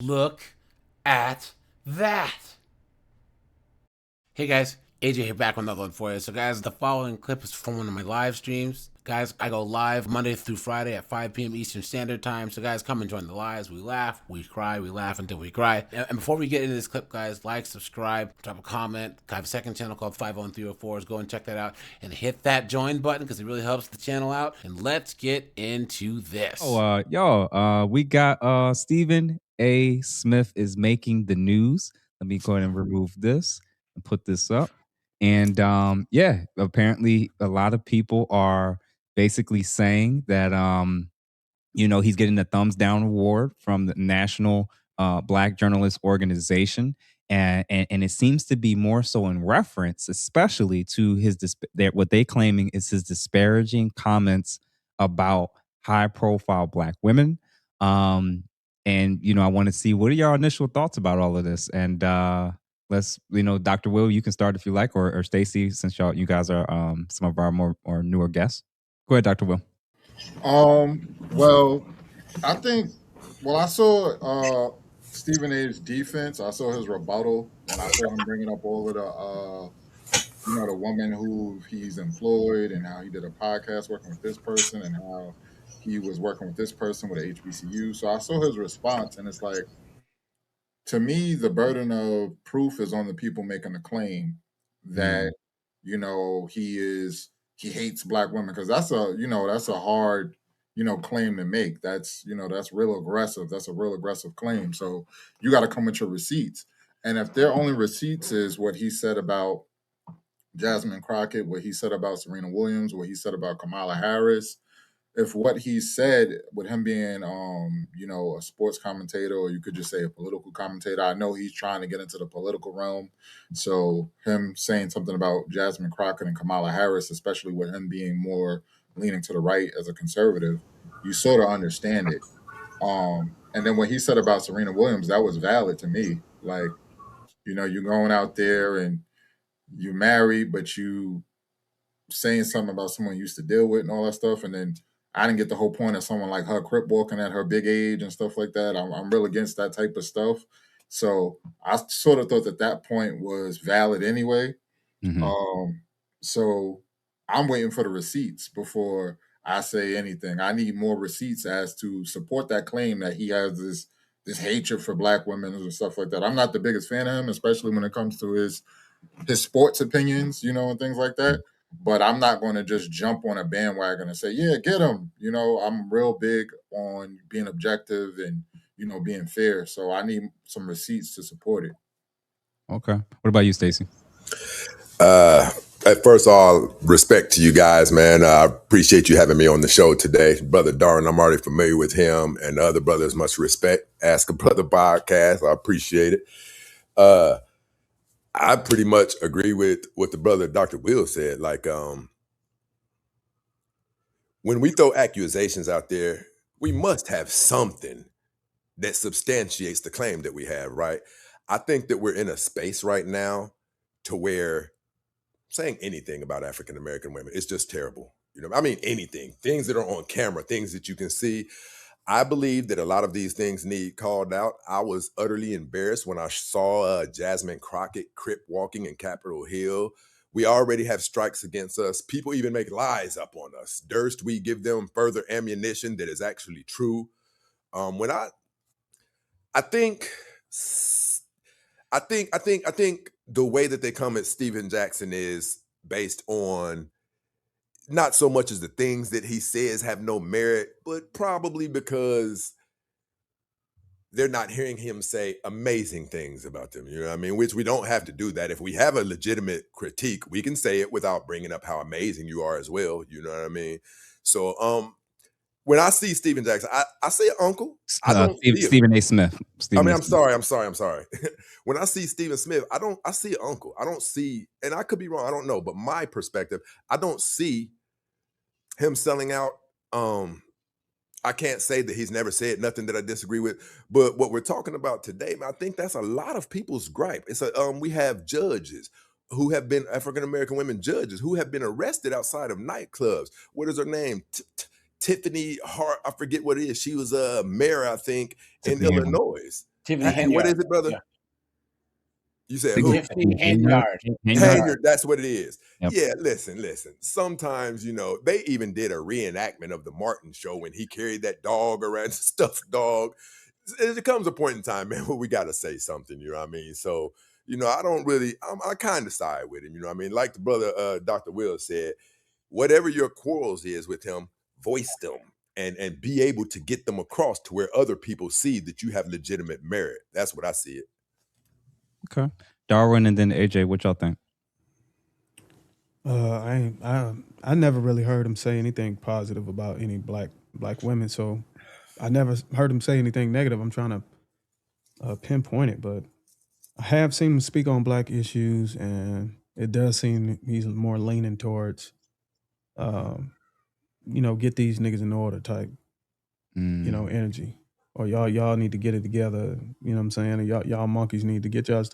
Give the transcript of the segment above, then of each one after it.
Look at that. Hey guys, AJ here back with another one for you. So guys, the following clip is from one of my live streams. Guys, I go live Monday through Friday at 5 p.m. Eastern Standard Time. So guys, come and join the lives. We laugh, we cry, we laugh until we cry. And before we get into this clip, guys, like, subscribe, drop a comment. I have a second channel called 50304s. Go and check that out. And hit that join button because it really helps the channel out. And let's get into this. Y'all, we got Stephen A. Smith is making the news. Let me go ahead and remove this and put this up. And yeah, apparently a lot of people are basically saying that he's getting the thumbs down award from the National Black Journalist Organization. And it seems to be more so in reference, especially to what they claiming is his disparaging comments about high profile Black women. And I want to see, what are your initial thoughts about all of this? And let's, Dr. Will, you can start if you like, or Stacy, since you guys are some of our more or newer guests. Go ahead, Dr. Will. Well, I think, I saw Stephen A's defense. I saw his rebuttal, and I saw him bringing up all of the woman who he's employed and how he did a podcast working with this person and how he was working with this person with a HBCU. So I saw his response, and it's like, to me, the burden of proof is on the people making the claim that he hates Black women, because that's a hard claim to make. That's real aggressive. That's a real aggressive claim. So you got to come with your receipts. And if their only receipts is what he said about Jasmine Crockett, what he said about Serena Williams, what he said about Kamala Harris, if what he said, with him being a sports commentator, or you could just say a political commentator, I know he's trying to get into the political realm. So him saying something about Jasmine Crockett and Kamala Harris, especially with him being more leaning to the right as a conservative, you sort of understand it. And then what he said about Serena Williams, that was valid to me. Like, you're going out there and you married, but you saying something about someone you used to deal with and all that stuff. And then I didn't get the whole point of someone like her crip walking at her big age and stuff like that. I'm real against that type of stuff. So I sort of thought that point was valid anyway. Mm-hmm. So I'm waiting for the receipts before I say anything. I need more receipts as to support that claim that he has this hatred for Black women and stuff like that. I'm not the biggest fan of him, especially when it comes to his sports opinions, and things like that. But I'm not going to just jump on a bandwagon and say, yeah, get him. I'm real big on being objective and, being fair. So I need some receipts to support it. Okay. What about you, Stacy? At first, all respect to you guys, man. I appreciate you having me on the show today. Brother Darren, I'm already familiar with him, and the other brothers, much respect. Ask a Brother podcast. I appreciate it. I pretty much agree with what the brother Dr. Will said. Like, when we throw accusations out there, we must have something that substantiates the claim that we have, right? I think that we're in a space right now to where saying anything about African American women is just terrible. I mean, anything, things that are on camera, things that you can see. I believe that a lot of these things need called out. I was utterly embarrassed when I saw Jasmine Crockett crip walking in Capitol Hill. We already have strikes against us. People even make lies up on us. Durst, we give them further ammunition that is actually true. When I think the way that they come at Steven Jackson is based on not so much as the things that he says have no merit, but probably because they're not hearing him say amazing things about them. You know what I mean? Which we don't have to do that. If we have a legitimate critique, we can say it without bringing up how amazing you are as well. You know what I mean? So, when I see Steven Jackson, I say uncle. I don't see Stephen A. Smith. I'm sorry. When I see Stephen Smith, I see an uncle. I don't see, and I could be wrong, I don't know, but my perspective, I don't see him selling out. I can't say that he's never said nothing that I disagree with, but what we're talking about today, I think that's a lot of people's gripe. It's we have judges who have been African American women judges who have been arrested outside of nightclubs. What is her name? Tiffany Hart, I forget what it is. She was a mayor, I think, in Illinois. Tiffany What Henyard. is it, brother? Yeah. You said think who? it's Tiffany Henyard. Henyard. Henyard. Hanger, that's what it is. Yep. Yeah, listen. Sometimes, they even did a reenactment of the Martin show when he carried that dog around, stuffed dog. There comes a point in time, man, where we got to say something, you know what I mean? So, I don't really, I kind of side with him, you know what I mean? Like the brother, Dr. Will said, whatever your quarrels is with him, voice them and be able to get them across to where other people see that you have legitimate merit. That's what I see it. Okay. Darwin and then AJ, what y'all think? I never really heard him say anything positive about any black women, so I never heard him say anything negative. I'm trying to pinpoint it, but I have seen him speak on black issues, and it does seem he's more leaning towards, get these niggas in order type, energy, or y'all need to get it together. You know what I'm saying? Or y'all monkeys need to get y'all.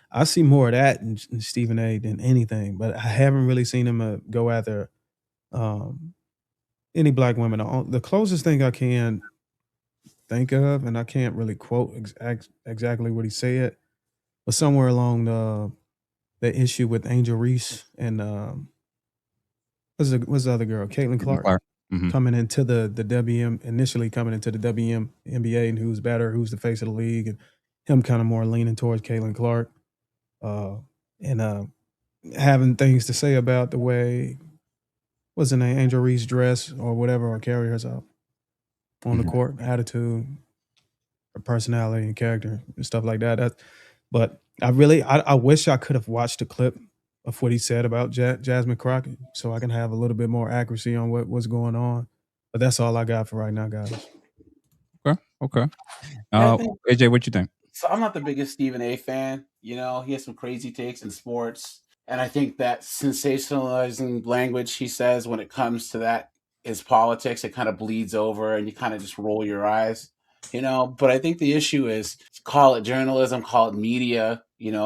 I see more of that in Stephen A. than anything, but I haven't really seen him go after any black women. The closest thing I can think of, and I can't really quote exactly what he said, but somewhere along the issue with Angel Reese and what's the other girl, Caitlin Clark, Mhm. coming into the initially coming into the WNBA, and who's better, who's the face of the league, and him kind of more leaning towards Caitlin Clark, and having things to say about the way, what's her name, Angel Reese dress or whatever, or carry herself on the court, attitude, her personality and character and stuff like that. But I wish I could have watched a clip of what he said about Jasmine Crockett, so I can have a little bit more accuracy on what's going on. But that's all I got for right now, guys. Okay. I think- AJ, what you think? So I'm not the biggest Stephen A. fan. He has some crazy takes in sports. And I think that sensationalizing language he says when it comes to that is politics. It kind of bleeds over and you kind of just roll your eyes, But I think the issue is, call it journalism, call it media.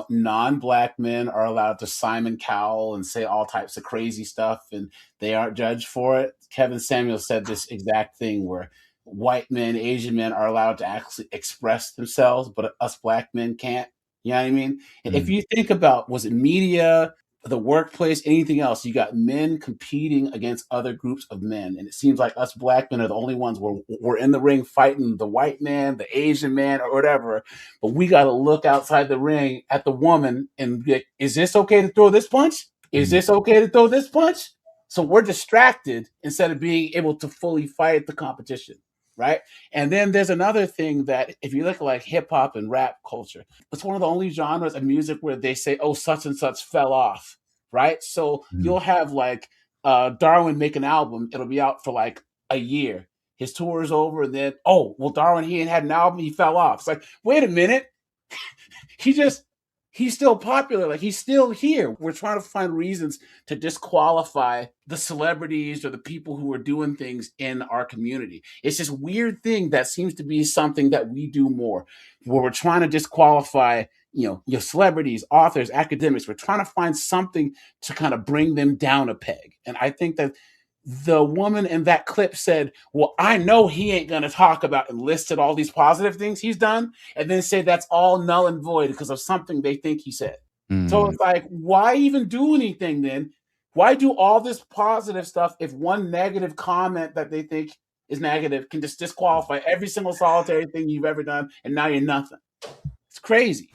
Non-black men are allowed to Simon Cowell and say all types of crazy stuff, and they aren't judged for it. Kevin Samuel said this exact thing where white men, Asian men are allowed to actually express themselves, but us black men can't. You know what I mean? And if you think about, was it media, the workplace, anything else, you got men competing against other groups of men. And it seems like us black men are the only ones where we're in the ring fighting the white man, the Asian man, or whatever. But we got to look outside the ring at the woman and be like, is this okay to throw this punch? Is this okay to throw this punch? So we're distracted instead of being able to fully fight the competition. Right. And then there's another thing that if you look at like hip hop and rap culture, it's one of the only genres of music where they say, oh, such and such fell off. Right. So you'll have like Darwin make an album. It'll be out for like a year. His tour is over. And then, oh, well, Darwin, he ain't had an album. He fell off. It's like, wait a minute. He's still popular. Like, he's still here. We're trying to find reasons to disqualify the celebrities or the people who are doing things in our community. It's this weird thing that seems to be something that we do more, where we're trying to disqualify, your celebrities, authors, academics. We're trying to find something to kind of bring them down a peg. And I think that the woman in that clip said, well, I know he ain't going to talk about and listed all these positive things he's done and then say that's all null and void because of something they think he said. So it's like, why even do anything then? Why do all this positive stuff if one negative comment that they think is negative can just disqualify every single solitary thing you've ever done and now you're nothing? It's crazy.